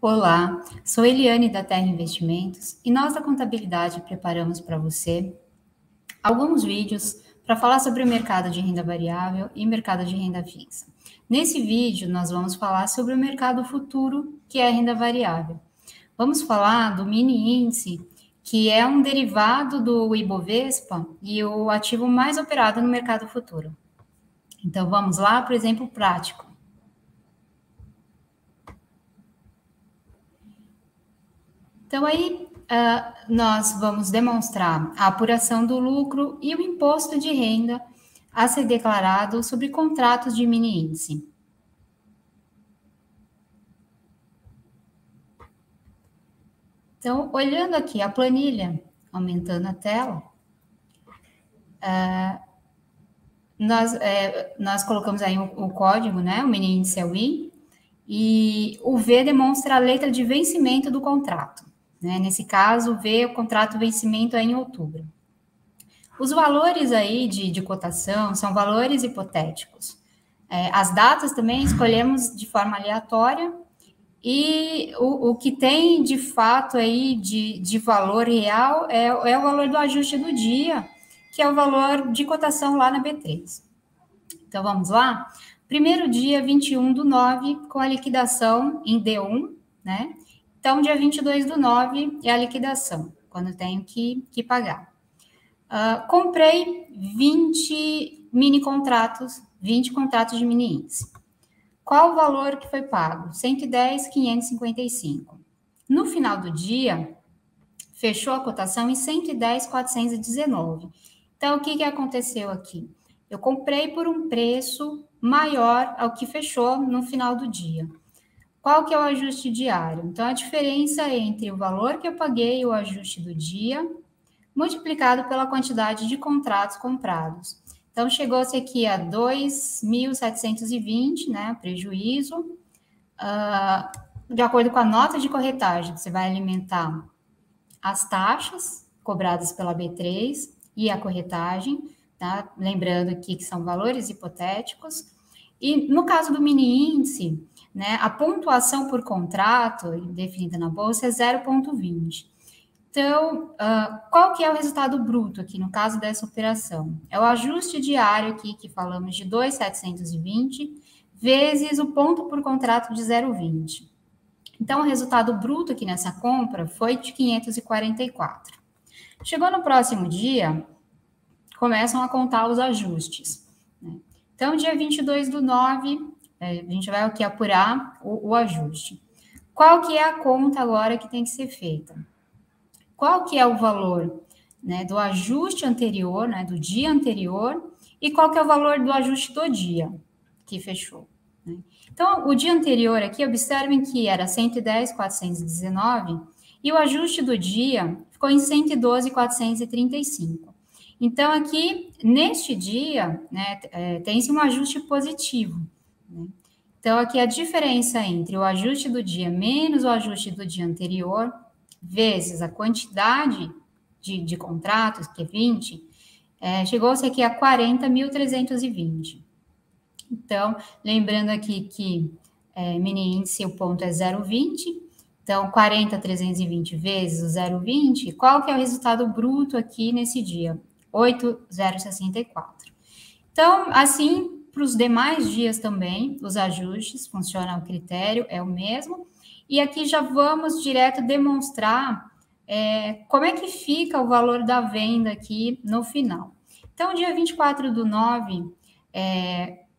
Olá, sou Eliane da Terra Investimentos e nós da Contabilidade preparamos para você alguns vídeos para falar sobre o mercado de renda variável e mercado de renda fixa. Nesse vídeo, nós vamos falar sobre o mercado futuro, que é a renda variável. Vamos falar do mini índice, que é um derivado do Ibovespa e o ativo mais operado no mercado futuro. Então, vamos lá para o exemplo prático. Então, aí, nós vamos demonstrar a apuração do lucro e o imposto de renda a ser declarado sobre contratos de mini índice. Então, olhando aqui a planilha, aumentando a tela, nós colocamos aí o código, né? O mini índice é o I, e o V demonstra a letra de vencimento do contrato. Né? Nesse caso, o V, o contrato vencimento é em outubro. Os valores aí de cotação são valores hipotéticos. As datas também escolhemos de forma aleatória e o que tem de fato aí de valor real é o valor do ajuste do dia, que é o valor de cotação lá na B3. Então, vamos lá? Primeiro dia, 21/9, com a liquidação em D1, né? Então, dia 22/9 é a liquidação, quando eu tenho que pagar. Comprei 20 mini contratos, 20 contratos de mini índice. Qual o valor que foi pago? 110.555. No final do dia, fechou a cotação em 110.419. Então, o que aconteceu aqui? Eu comprei por um preço maior ao que fechou no final do dia. Qual que é o ajuste diário? Então, a diferença entre o valor que eu paguei e o ajuste do dia multiplicado pela quantidade de contratos comprados. Então, chegou-se aqui a 2.720, né, prejuízo, de acordo com a nota de corretagem, você vai alimentar as taxas cobradas pela B3 e a corretagem, tá? Lembrando aqui que são valores hipotéticos. E no caso do mini índice, né, a pontuação por contrato definida na bolsa é 0,20. Então, qual que é o resultado bruto aqui, no caso dessa operação? É o ajuste diário aqui, que falamos de 2.720, vezes o ponto por contrato de 0,20. Então, o resultado bruto aqui nessa compra foi de 544. Chegou no próximo dia, começam a contar os ajustes. Né? Então, dia 22/9, a gente vai aqui apurar o ajuste. Qual que é a conta agora que tem que ser feita? Qual que é o valor, né, do ajuste anterior, né, do dia anterior, e qual que é o valor do ajuste do dia que fechou. Né? Então, o dia anterior aqui, observem que era 110.419 e o ajuste do dia ficou em 112.435. Então, aqui, neste dia, né, tem-se um ajuste positivo. Né? Então, aqui a diferença entre o ajuste do dia menos o ajuste do dia anterior vezes a quantidade de contratos, que é 20, chegou-se aqui a 40.320. Então, lembrando aqui que mini índice, o ponto é 0,20, então 40.320 vezes o 0,20, qual que é o resultado bruto aqui nesse dia? 8.064. Então, assim, para os demais dias também, os ajustes, funciona o critério, é o mesmo. E aqui já vamos direto demonstrar como é que fica o valor da venda aqui no final. Então, dia 24/9,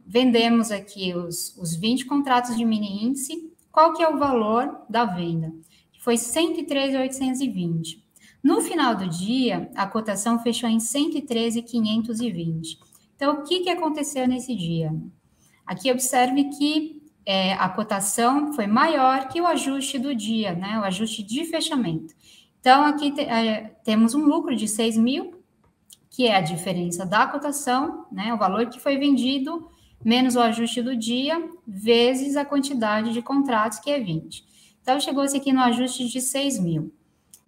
vendemos aqui os 20 contratos de mini índice. Qual que é o valor da venda? Foi 113.820. No final do dia, a cotação fechou em 113.520. Então, o que aconteceu nesse dia? Aqui observe que a cotação foi maior que o ajuste do dia, né? O ajuste de fechamento. Então, aqui temos um lucro de 6.000, que é a diferença da cotação, né? O valor que foi vendido, menos o ajuste do dia, vezes a quantidade de contratos, que é 20. Então, chegou-se aqui no ajuste de 6.000.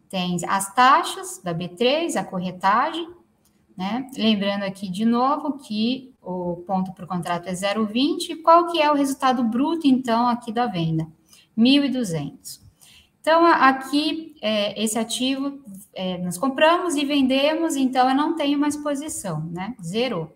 Tem as taxas da B3, a corretagem, né? Lembrando aqui de novo que o ponto por contrato é 0,20. Qual que é o resultado bruto, então, aqui da venda? 1.200. Então, aqui, esse ativo, nós compramos e vendemos, então eu não tenho mais posição, né? Zerou.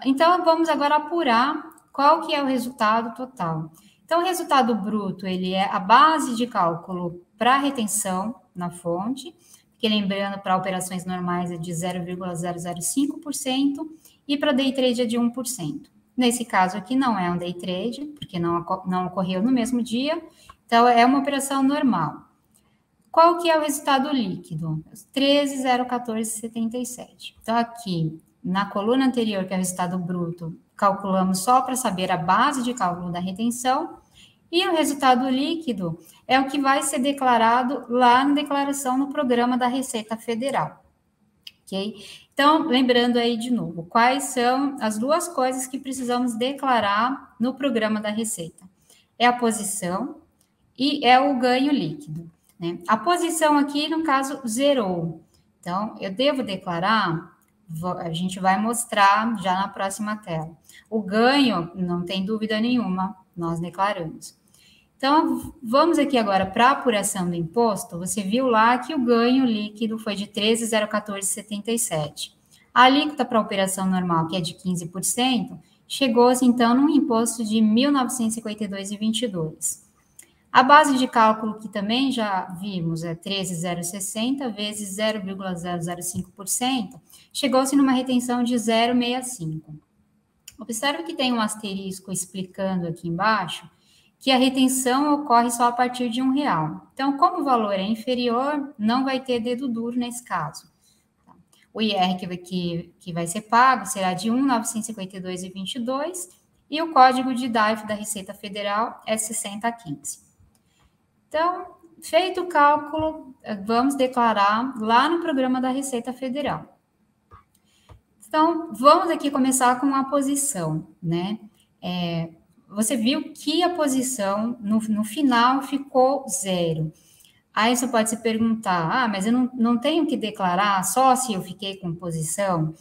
Então, vamos agora apurar qual que é o resultado total. Então, o resultado bruto, ele é a base de cálculo para retenção na fonte, que lembrando, para operações normais é de 0,005% e para day trade é de 1%. Nesse caso aqui não é um day trade, porque não ocorreu no mesmo dia, então é uma operação normal. Qual que é o resultado líquido? 13.014,77. Então aqui, na coluna anterior, que é o resultado bruto, calculamos só para saber a base de cálculo da retenção, e o resultado líquido é o que vai ser declarado lá na declaração no programa da Receita Federal, ok? Então, lembrando aí de novo, quais são as duas coisas que precisamos declarar no programa da Receita? É a posição e é o ganho líquido, né? A posição aqui, no caso, zerou. Então, eu devo declarar, a gente vai mostrar já na próxima tela. O ganho, não tem dúvida nenhuma, nós declaramos. Então, vamos aqui agora para a apuração do imposto. Você viu lá que o ganho líquido foi de 13.014,77. A alíquota para a operação normal, que é de 15%, chegou-se, então, num imposto de R$ 1.952,22. A base de cálculo, que também já vimos, é 13.060 vezes 0,005%, chegou-se numa retenção de 0,65. Observe que tem um asterisco explicando aqui embaixo que a retenção ocorre só a partir de R$1. Então, como o valor é inferior, não vai ter dedo duro nesse caso. O IR que vai ser pago será de R$ 1.952,22 e o código de DAIF da Receita Federal é 6015. Então, feito o cálculo, vamos declarar lá no programa da Receita Federal. Então, vamos aqui começar com a posição, né? Você viu que a posição no final ficou 0. Aí você pode se perguntar, mas eu não tenho que declarar só se eu fiquei com posição?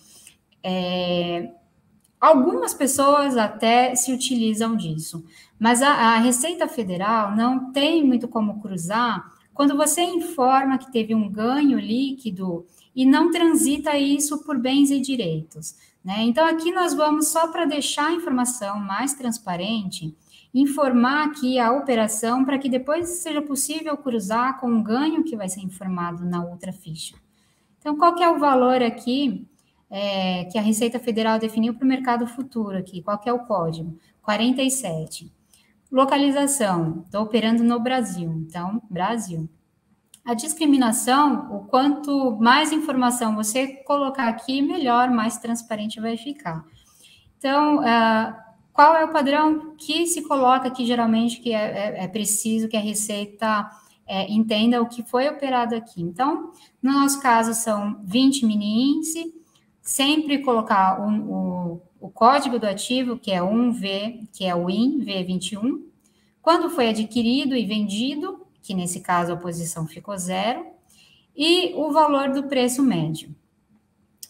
Algumas pessoas até se utilizam disso, mas a Receita Federal não tem muito como cruzar quando você informa que teve um ganho líquido e não transita isso por bens e direitos, né? Então, aqui nós vamos, só para deixar a informação mais transparente, informar aqui a operação para que depois seja possível cruzar com o ganho que vai ser informado na outra ficha. Então, qual que é o valor aqui que a Receita Federal definiu para o mercado futuro aqui? Qual que é o código? 47. Localização, estou operando no Brasil, então, Brasil. A discriminação, o quanto mais informação você colocar aqui, melhor, mais transparente vai ficar. Então, qual é o padrão que se coloca aqui, geralmente, que é preciso que a Receita entenda o que foi operado aqui? Então, no nosso caso, são 20 mini-índice, sempre colocar o código do ativo, que é 1V, que é o IN, V21, quando foi adquirido e vendido, que nesse caso a posição ficou 0, e o valor do preço médio.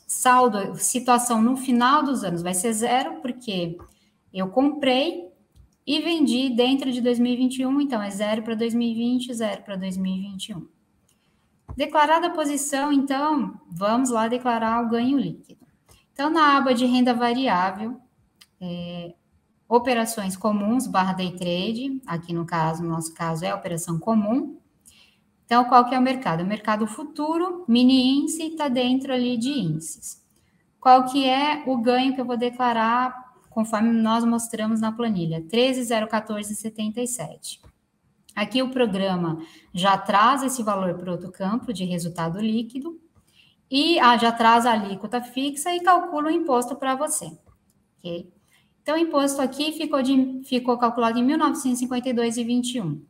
Saldo, situação no final dos anos vai ser 0, porque eu comprei e vendi dentro de 2021, então é 0 para 2020, 0 para 2021. Declarada a posição, então, vamos lá declarar o ganho líquido. Então, na aba de renda variável, operações comuns / day trade, aqui no nosso caso é a operação comum. Então, qual que é o mercado? O mercado futuro, mini índice, está dentro ali de índices. Qual que é o ganho que eu vou declarar, conforme nós mostramos na planilha? 13.014,77. Aqui o programa já traz esse valor para outro campo de resultado líquido e já traz a alíquota fixa e calcula o imposto para você, ok? Então, o imposto aqui ficou calculado em 1.952,21.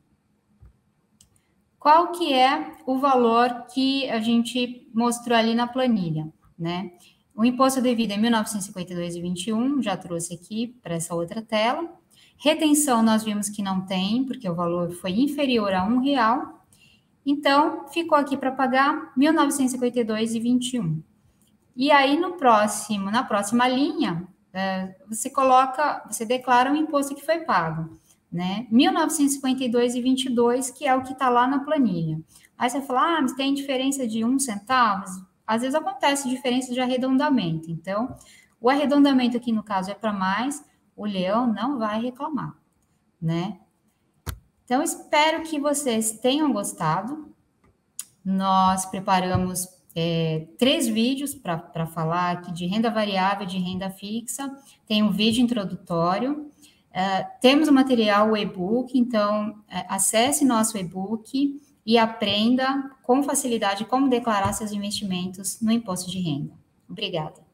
Qual que é o valor que a gente mostrou ali na planilha, né? O imposto devido é 1.952,21, já trouxe aqui para essa outra tela. Retenção nós vimos que não tem, porque o valor foi inferior a R$1. Então, ficou aqui para pagar 1.952,21. E aí, na próxima linha, você declara o imposto que foi pago. né? 1.952,22, que é o que está lá na planilha. Aí você fala, mas tem diferença de 1 centavo? Às vezes acontece diferença de arredondamento. Então, o arredondamento aqui, no caso, é para mais, o leão não vai reclamar, né? Então, espero que vocês tenham gostado. Nós preparamos 3 vídeos para falar aqui de renda variável, de renda fixa. Tem um vídeo introdutório. Temos o material, o e-book, então acesse nosso e-book e aprenda com facilidade como declarar seus investimentos no imposto de renda. Obrigada.